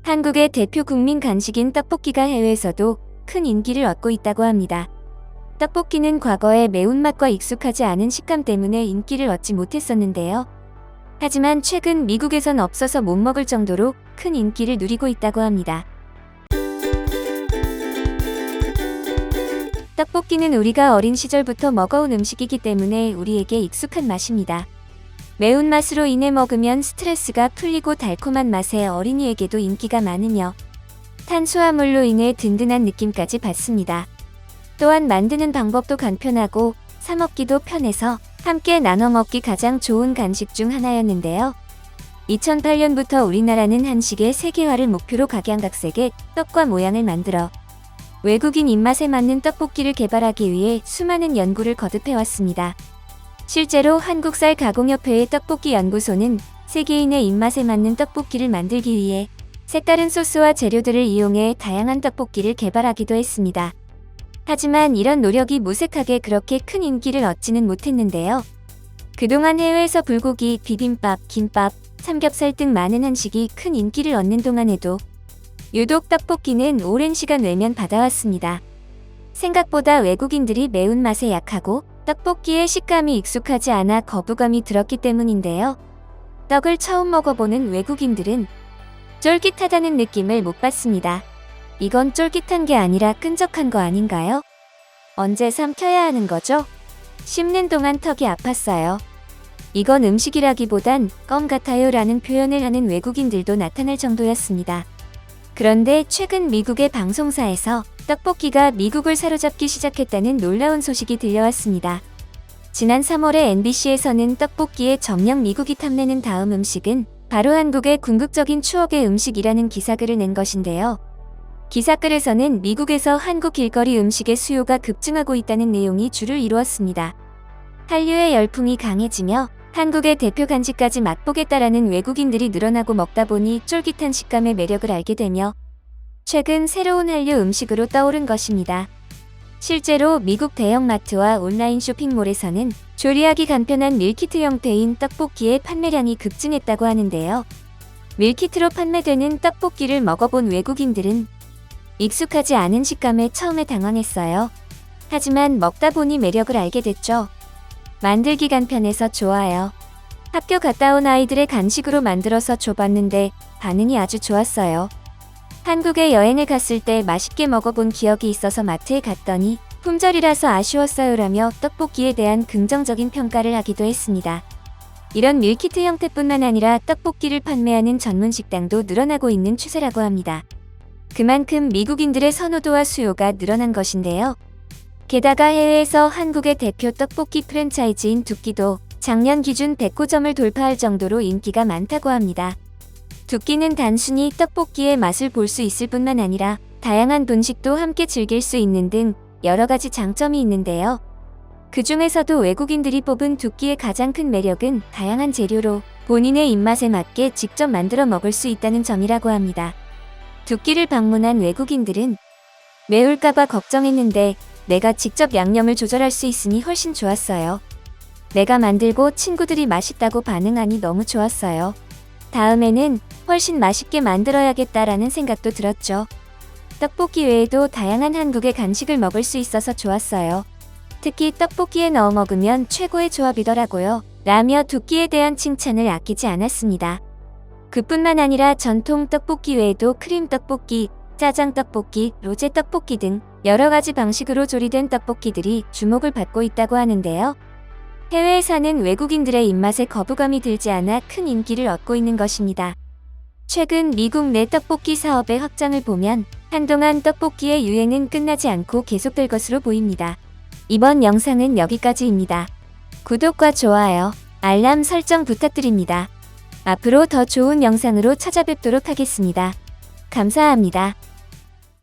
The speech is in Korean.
한국의 대표 국민 간식인 떡볶이가 해외에서도 큰 인기를 얻고 있다고 합니다. 떡볶이는 과거에 매운맛과 익숙하지 않은 식감 때문에 인기를 얻지 못했었는데요. 하지만 최근 미국에선 없어서 못 먹을 정도로 큰 인기를 누리고 있다고 합니다. 떡볶이는 우리가 어린 시절부터 먹어온 음식이기 때문에 우리에게 익숙한 맛입니다. 매운맛으로 인해 먹으면 스트레스가 풀리고 달콤한 맛에 어린이에게도 인기가 많으며 탄수화물로 인해 든든한 느낌까지 받습니다. 또한 만드는 방법도 간편하고 사 먹기도 편해서 함께 나눠 먹기 가장 좋은 간식 중 하나였는데요. 2008년부터 우리나라는 한식의 세계화를 목표로 각양각색의 떡과 모양을 만들어 외국인 입맛에 맞는 떡볶이를 개발하기 위해 수많은 연구를 거듭해왔습니다. 실제로 한국쌀 가공협회의 떡볶이 연구소는 세계인의 입맛에 맞는 떡볶이를 만들기 위해 색다른 소스와 재료들을 이용해 다양한 떡볶이를 개발하기도 했습니다. 하지만 이런 노력이 무색하게 그렇게 큰 인기를 얻지는 못했는데요. 그동안 해외에서 불고기, 비빔밥, 김밥, 삼겹살 등 많은 한식이 큰 인기를 얻는 동안에도 유독 떡볶이는 오랜 시간 외면 받아왔습니다. 생각보다 외국인들이 매운맛에 약하고 떡볶이의 식감이 익숙하지 않아 거부감이 들었기 때문인데요. 떡을 처음 먹어보는 외국인들은 쫄깃하다는 느낌을 못 받습니다. 이건 쫄깃한 게 아니라 끈적한 거 아닌가요? 언제 삼켜야 하는 거죠? 씹는 동안 턱이 아팠어요. 이건 음식이라기보단 껌 같아요 라는 표현을 하는 외국인들도 나타날 정도였습니다. 그런데 최근 미국의 방송사에서 떡볶이가 미국을 사로잡기 시작했다는 놀라운 소식이 들려왔습니다. 지난 3월에 MBC에서는 떡볶이의 정녕 미국이 탐내는 다음 음식은 바로 한국의 궁극적인 추억의 음식이라는 기사글을 낸 것인데요. 기사글에서는 미국에서 한국 길거리 음식의 수요가 급증하고 있다는 내용이 주를 이루었습니다. 한류의 열풍이 강해지며 한국의 대표 간식까지 맛보겠다라는 외국인들이 늘어나고 먹다 보니 쫄깃한 식감의 매력을 알게 되며 최근 새로운 한류 음식으로 떠오른 것입니다. 실제로 미국 대형마트와 온라인 쇼핑몰에서는 조리하기 간편한 밀키트 형태인 떡볶이의 판매량이 급증했다고 하는데요. 밀키트로 판매되는 떡볶이를 먹어본 외국인들은 익숙하지 않은 식감에 처음에 당황했어요. 하지만 먹다 보니 매력을 알게 됐죠. 만들기 간편해서 좋아요. 학교 갔다 온 아이들의 간식으로 만들어서 줘봤는데 반응이 아주 좋았어요. 한국에 여행을 갔을 때 맛있게 먹어본 기억이 있어서 마트에 갔더니 품절이라서 아쉬웠어요라며 떡볶이에 대한 긍정적인 평가를 하기도 했습니다. 이런 밀키트 형태뿐만 아니라 떡볶이를 판매하는 전문 식당도 늘어나고 있는 추세라고 합니다. 그만큼 미국인들의 선호도와 수요가 늘어난 것인데요. 게다가 해외에서 한국의 대표 떡볶이 프랜차이즈인 두끼도 작년 기준 100호점을 돌파할 정도로 인기가 많다고 합니다. 두끼는 단순히 떡볶이의 맛을 볼 수 있을 뿐만 아니라 다양한 분식도 함께 즐길 수 있는 등 여러 가지 장점이 있는데요. 그 중에서도 외국인들이 뽑은 두끼의 가장 큰 매력은 다양한 재료로 본인의 입맛에 맞게 직접 만들어 먹을 수 있다는 점이라고 합니다. 두끼를 방문한 외국인들은 매울까봐 걱정했는데 내가 직접 양념을 조절할 수 있으니 훨씬 좋았어요. 내가 만들고 친구들이 맛있다고 반응하니 너무 좋았어요. 다음에는 훨씬 맛있게 만들어야겠다라는 생각도 들었죠. 떡볶이 외에도 다양한 한국의 간식을 먹을 수 있어서 좋았어요. 특히 떡볶이에 넣어 먹으면 최고의 조합이더라고요. 라며 두끼에 대한 칭찬을 아끼지 않았습니다. 그뿐만 아니라 전통 떡볶이 외에도 크림 떡볶이, 짜장 떡볶이, 로제 떡볶이 등 여러 가지 방식으로 조리된 떡볶이들이 주목을 받고 있다고 하는데요. 해외에 사는 외국인들의 입맛에 거부감이 들지 않아 큰 인기를 얻고 있는 것입니다. 최근 미국 내 떡볶이 사업의 확장을 보면 한동안 떡볶이의 유행은 끝나지 않고 계속될 것으로 보입니다. 이번 영상은 여기까지입니다. 구독과 좋아요, 알람 설정 부탁드립니다. 앞으로 더 좋은 영상으로 찾아뵙도록 하겠습니다. 감사합니다.